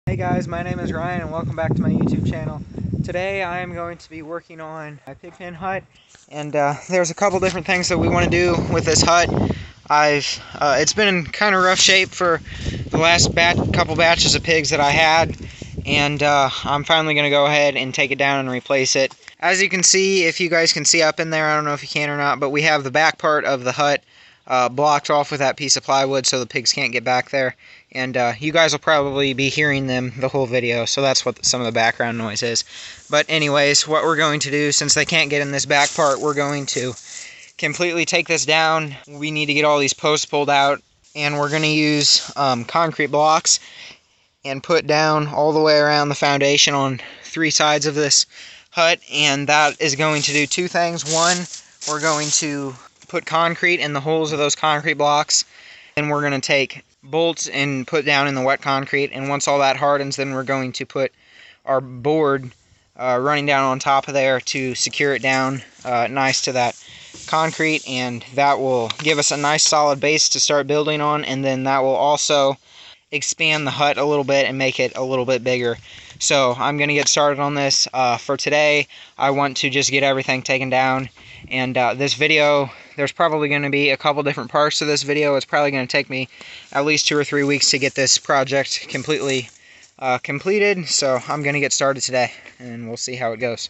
Hey guys, my name is Ryan and welcome back to my YouTube channel. Today I am going to be working on my pig pen hut, and there's a couple different things that we want to do with this hut. It's been in kind of rough shape for the last couple batches of pigs that I had, and I'm finally going to go ahead and take it down and replace it. As you can see, if you guys can see up in there, I don't know if you can or not, but we have the back part of the hut blocked off with that piece of plywood so the pigs can't get back there. And you guys will probably be hearing them the whole video, so that's what some of the background noise is. But anyways, what we're going to do, since they can't get in this back part, we're going to completely take this down. We need to get all these posts pulled out, and we're going to use concrete blocks and put down all the way around the foundation on 3 sides of this hut, and that is going to do 2 things. One, we're going to put concrete in the holes of those concrete blocks, and we're going to take bolts and put down in the wet concrete, and once all that hardens, then we're going to put our board running down on top of there to secure it down nice to that concrete, and that will give us a nice solid base to start building on, and then that will also expand the hut a little bit and make it a little bit bigger. So I'm going to get started on this. For today, I want to just get everything taken down, and this video, there's probably going to be a couple different parts to this video. It's probably going to take me at least 2 or 3 weeks to get this project completely completed, so I'm going to get started today, and we'll see how it goes.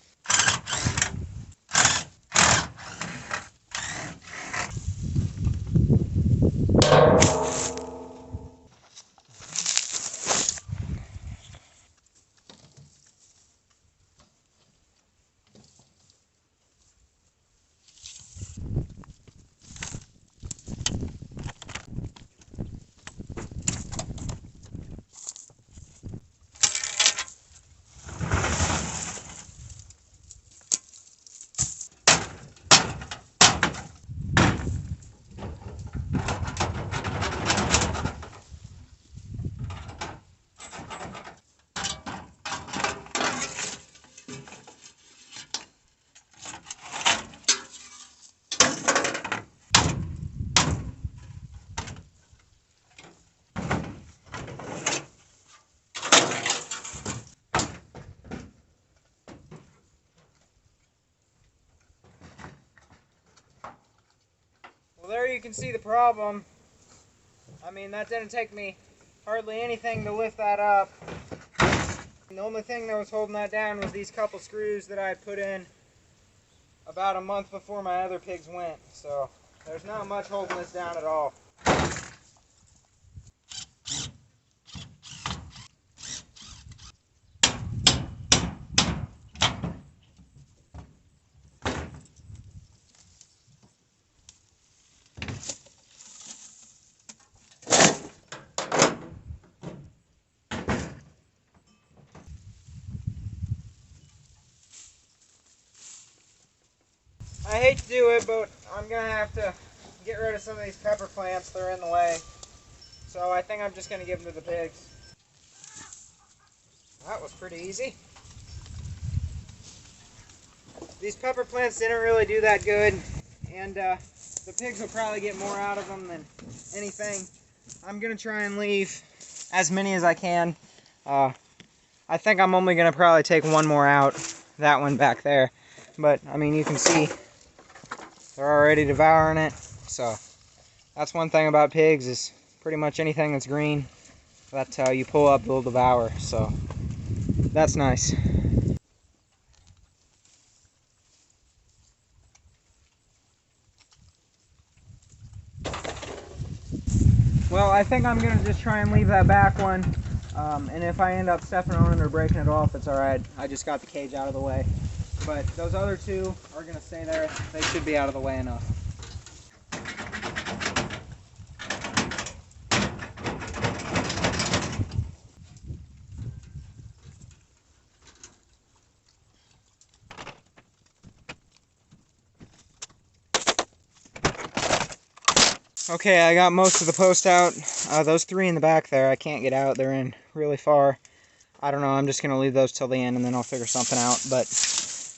Well, there you can see the problem. I mean, that didn't take me hardly anything to lift that up. And the only thing that was holding that down was these couple screws that I had put in about a month before my other pigs went. So there's not much holding this down at all. I hate to do it, but I'm going to have to get rid of some of these pepper plants. They're in the way. So I think I'm just going to give them to the pigs. That was pretty easy. These pepper plants didn't really do that good, and the pigs will probably get more out of them than anything. I'm going to try and leave as many as I can. I think I'm only going to probably take one more out, that one back there. But, I mean, you can see they're already devouring it. So, that's one thing about pigs, is pretty much anything that's green that you pull up, they'll devour. So, that's nice. Well, I think I'm going to just try and leave that back one. And if I end up stepping on it or breaking it off, it's alright. I just got the cage out of the way. But those other 2 are going to stay there. They should be out of the way enough. Okay, I got most of the post out. Those 3 in the back there, I can't get out. They're in really far. I don't know, I'm just going to leave those till the end and then I'll figure something out. But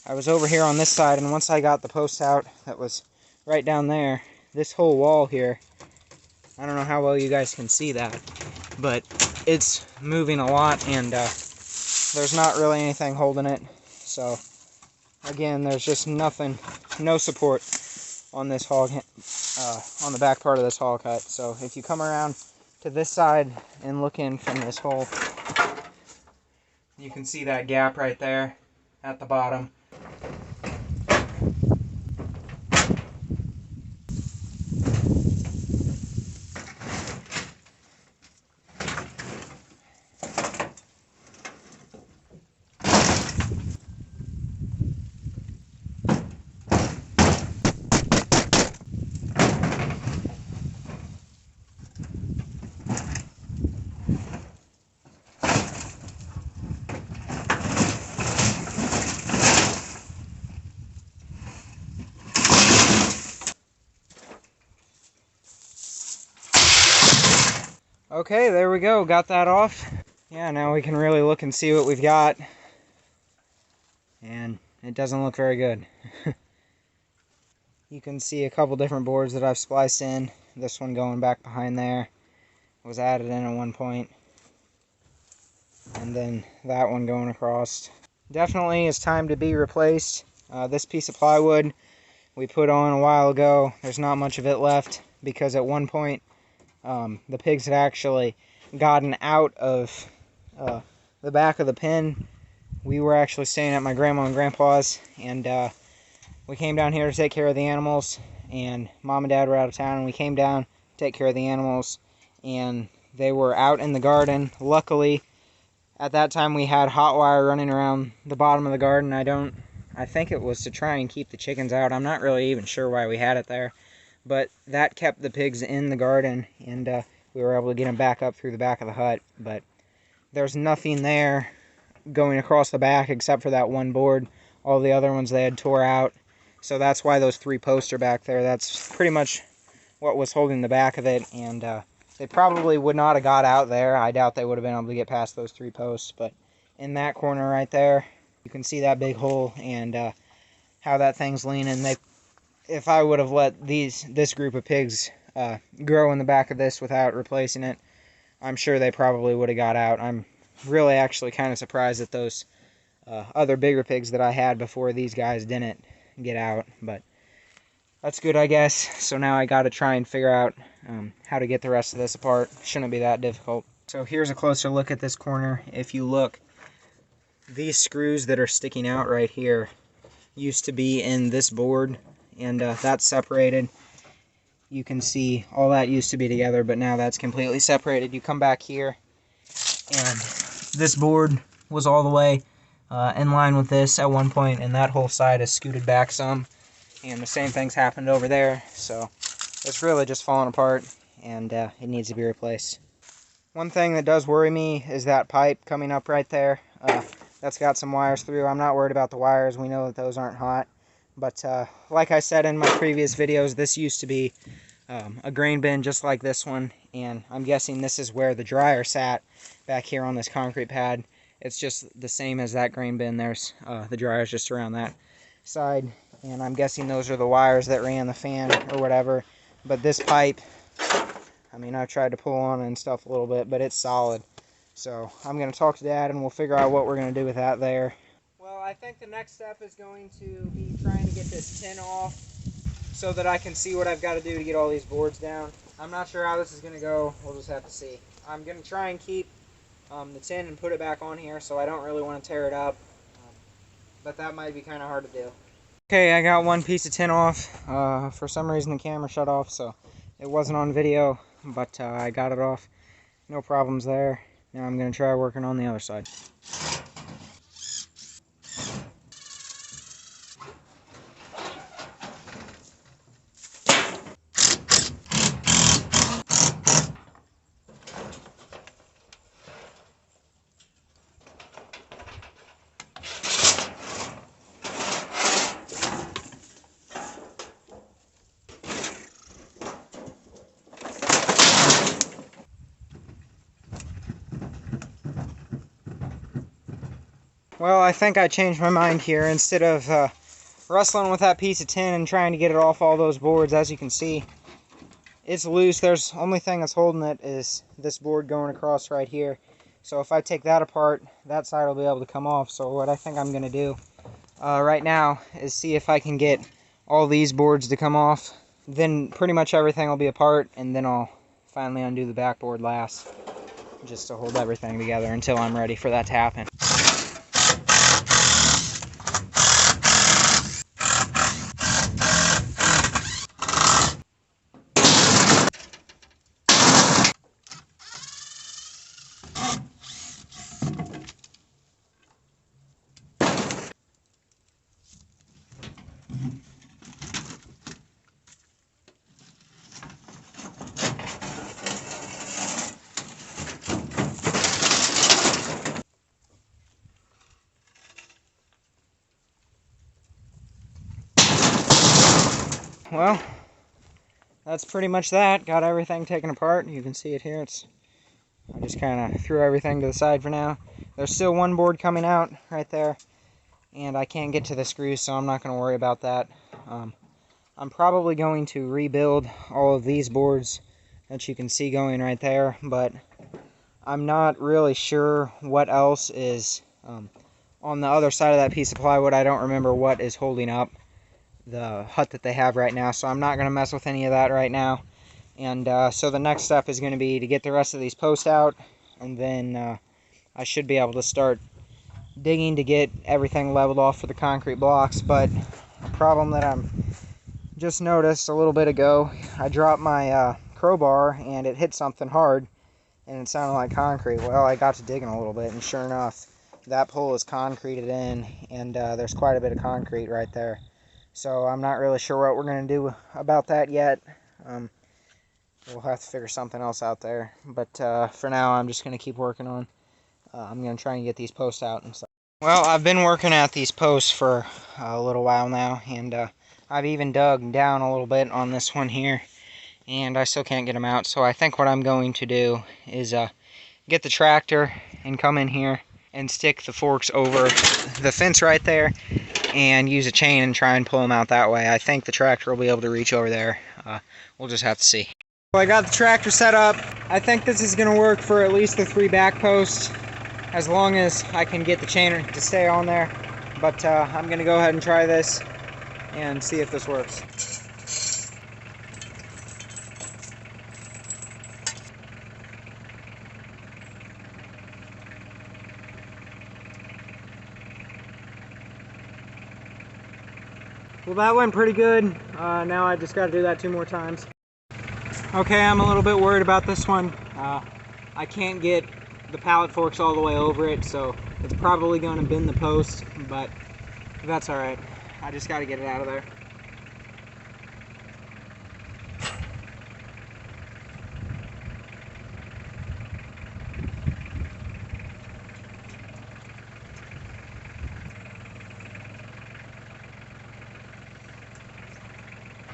I was over here on this side, and once I got the post out that was right down there, this whole wall here, I don't know how well you guys can see that, but it's moving a lot, and there's not really anything holding it. So again, there's just nothing, no support on this hog, on the back part of this hog hut. So if you come around to this side and look in from this hole, you can see that gap right there at the bottom. Okay, there we go, got that off. Yeah, now we can really look and see what we've got. And it doesn't look very good. You can see a couple different boards that I've spliced in. This one going back behind there was added in at one point. And then that one going across. Definitely is time to be replaced. This piece of plywood we put on a while ago, there's not much of it left, because at one point the pigs had actually gotten out of the back of the pen. We were actually staying at my grandma and grandpa's, and we came down here to take care of the animals, and mom and dad were out of town, and we came down to take care of the animals, and they were out in the garden. Luckily, at that time we had hot wire running around the bottom of the garden. I think it was to try and keep the chickens out. I'm not really even sure why we had it there, but that kept the pigs in the garden, and we were able to get them back up through the back of the hut. But there's nothing there going across the back except for that one board. All the other ones they had tore out, so that's why those 3 posts are back there. That's pretty much what was holding the back of it, and they probably would not have got out there. I doubt they would have been able to get past those 3 posts. But in that corner right there, you can see that big hole, and how that thing's leaning. If I would have let this group of pigs grow in the back of this without replacing it, I'm sure they probably would have got out. I'm really actually kind of surprised that those other bigger pigs that I had before these guys didn't get out, but that's good, I guess. So now I got to try and figure out how to get the rest of this apart. Shouldn't be that difficult. So here's a closer look at this corner. If you look, these screws that are sticking out right here used to be in this board, and that's separated. You can see all that used to be together, but now that's completely separated. You come back here, and this board was all the way in line with this at one point, and that whole side has scooted back some, and the same thing's happened over there. So it's really just falling apart, and it needs to be replaced. One thing that does worry me is that pipe coming up right there. That's got some wires through. I'm not worried about the wires. We know that those aren't hot. But like I said in my previous videos, this used to be a grain bin just like this one. And I'm guessing this is where the dryer sat back here on this concrete pad. It's just the same as that grain bin. There's the dryer's just around that side. And I'm guessing those are the wires that ran the fan or whatever. But this pipe, I mean, I've tried to pull on it and stuff a little bit, but it's solid. So I'm going to talk to Dad, and we'll figure out what we're going to do with that there. Well, I think the next step is going to be trying to get this tin off so that I can see what I've got to do to get all these boards down. I'm not sure how this is going to go. We'll just have to see. I'm going to try and keep the tin and put it back on here, so I don't really want to tear it up. But that might be kind of hard to do. Okay, I got one piece of tin off. For some reason the camera shut off, so it wasn't on video, but I got it off. No problems there. Now I'm going to try working on the other side. Well, I think I changed my mind here. Instead of wrestling with that piece of tin and trying to get it off all those boards, as you can see, it's loose. There's only thing that's holding it is this board going across right here. So if I take that apart, that side will be able to come off. So what I think I'm going to do right now is see if I can get all these boards to come off. Then pretty much everything will be apart, and then I'll finally undo the backboard last, just to hold everything together until I'm ready for that to happen. Well, that's pretty much that. Got everything taken apart. You can see it here. I just kind of threw everything to the side for now. There's still one board coming out right there, and I can't get to the screws, so I'm not going to worry about that. I'm probably going to rebuild all of these boards that you can see going right there, but I'm not really sure what else is on the other side of that piece of plywood. I don't remember what is holding up the hut that they have right now, so I'm not going to mess with any of that right now. And so the next step is going to be to get the rest of these posts out, and then I should be able to start digging to get everything leveled off for the concrete blocks. But a problem that I'm just noticed a little bit ago, I dropped my crowbar and it hit something hard and it sounded like concrete. Well, I got to digging a little bit, and sure enough, that pole is concreted in, and there's quite a bit of concrete right there. So I'm not really sure what we're going to do about that yet. We'll have to figure something else out there. But for now, I'm just going to keep working on. I'm going to try and get these posts out and stuff. Well, I've been working at these posts for a little while now, and I've even dug down a little bit on this one here, and I still can't get them out. So I think what I'm going to do is get the tractor and come in here and stick the forks over the fence right there and use a chain and try and pull them out that way. I think the tractor will be able to reach over there. We'll just have to see. Well, I got the tractor set up. I think this is going to work for at least the 3 back posts, as long as I can get the chain to stay on there. But I'm going to go ahead and try this and see if this works. Well, that went pretty good. Now I just got to do that 2 more times. Okay, I'm a little bit worried about this one. I can't get the pallet forks all the way over it, so it's probably going to bend the post, but that's alright. I just got to get it out of there.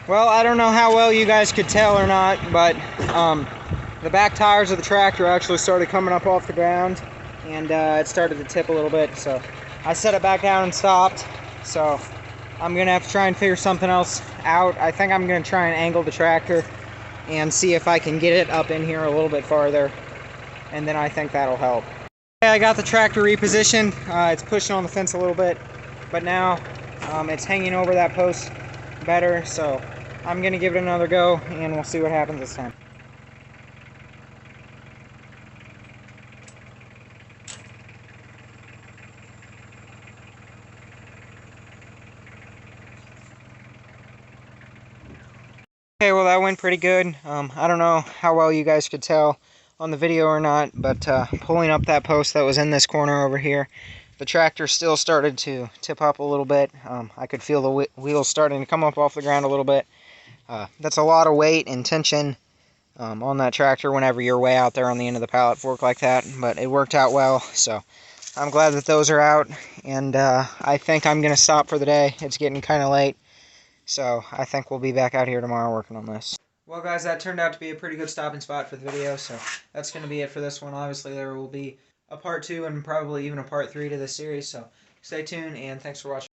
Well, I don't know how well you guys could tell or not, but the back tires of the tractor actually started coming up off the ground, and it started to tip a little bit, so I set it back down and stopped. So I'm gonna have to try and figure something else out. I think I'm gonna try and angle the tractor and see if I can get it up in here a little bit farther, and then I think that'll help. Okay, I got the tractor repositioned. It's pushing on the fence a little bit, but now it's hanging over that post better, so I'm gonna give it another go and we'll see what happens this time. Okay, well, that went pretty good. I don't know how well you guys could tell on the video or not, but pulling up that post that was in this corner over here, the tractor still started to tip up a little bit. I could feel the wheels starting to come up off the ground a little bit. That's a lot of weight and tension on that tractor whenever you're way out there on the end of the pallet fork like that, but it worked out well, so I'm glad that those are out, and I think I'm going to stop for the day. It's getting kind of late, so I think we'll be back out here tomorrow working on this. Well, guys, that turned out to be a pretty good stopping spot for the video, so that's going to be it for this one. Obviously, there will be a part 2 and probably even a part 3 to this series, so stay tuned, and thanks for watching.